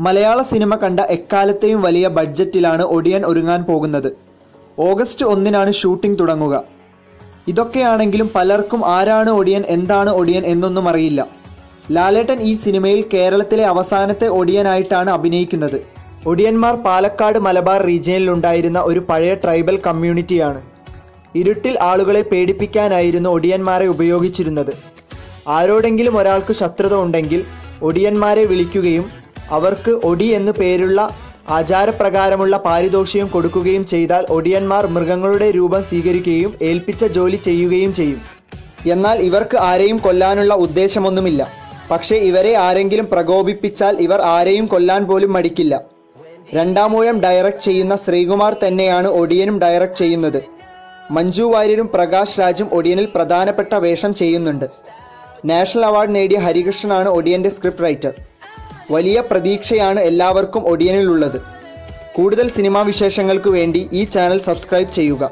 മലയാള cinema കണ്ട എക്കാലത്തെയും വലിയ ബഡ്ജറ്റിലാണ് ഒടിയൻ ഒരുങ്ങാൻ പോകുന്നത്. ഓഗസ്റ്റ് 1-നാണ് ഷൂട്ടിംഗ് തുടങ്ങുക. ഇതൊക്കെയാണെങ്കിലും പലർക്കും ആരാണ് ഒടിയൻ, എന്താണ് ഒടിയൻ എന്നൊന്നും അറിയില്ല. ലാലേട്ടൻ ഈ സിനിമയിൽ കേരളത്തിലെ അവസാനത്തെ ഒടിയനായിട്ടാണ് അഭിനയിക്കുന്നത്. ഒടിയന്മാർ പാലക്കാട് മലബാർ റീജിയനിലുണ്ടായിരുന്ന ഒരു പഴയ ട്രൈബൽ കമ്മ്യൂണിറ്റിയാണ്. ഇരുട്ടിൽ ആളുകളെ പേടിപ്പിക്കാനായിരുന്നു ഒടിയന്മാരെ ഉപയോഗിച്ചിരുന്നത്. ആരോടെങ്കിലും ഒരാൾക്ക് ശത്രുത ഉണ്ടെങ്കിൽ ഒടിയന്മാരെ വിളിക്കുകയും അവർക്ക് ഒടി എന്ന് പേരുള്ള ആചാരപ്രകാരമുള്ള പാരിതോഷികം കൊടുക്കുകയും ചെയ്താൽ ഒടിയന്മാർ മൃഗങ്ങളുടെ രൂപം സ്വീകരിക്കുകയും ഏൽപ്പിച്ച ജോലി ചെയ്യുകയും ചെയ്യും. എന്നാൽ ഇവർക്ക് ആരെയും കൊല്ലാനുള്ള ഉദ്ദേശമൊന്നുമില്ല. പക്ഷേ ഇവരെ ആരെങ്കിലും പ്രകോപിപ്പിച്ചാൽ ഇവർ ആരെയും കൊല്ലാൻ പോലും മടിക്കില്ല. രണ്ടാമൂഴം ഡയറക്റ്റ് ചെയ്യുന്ന ശ്രീകുമാർ തന്നെയാണ് ഒടിയനും ഡയറക്റ്റ് ചെയ്യുന്നത്. മഞ്ജു വാര്യരും പ്രകാശ് രാജും ഒടിയനിൽ പ്രധാനപ്പെട്ട വേഷം ചെയ്യുന്നുണ്ട്. നാഷണൽ അവാർഡ് നേടിയ ഹരികൃഷ്ണനാണ് ഒടിയന്റെ സ്ക്രിപ്റ്റ് റൈറ്റർ. വലിയ പ്രതീക്ഷയാണ് എല്ലാവർക്കും ഒടിയനിലുള്ളത്. കൂടുതൽ സിനിമാ വിശേഷങ്ങൾക്ക് വേണ്ടി ഈ ചാനൽ സബ്സ്ക്രൈബ് ചെയ്യുക.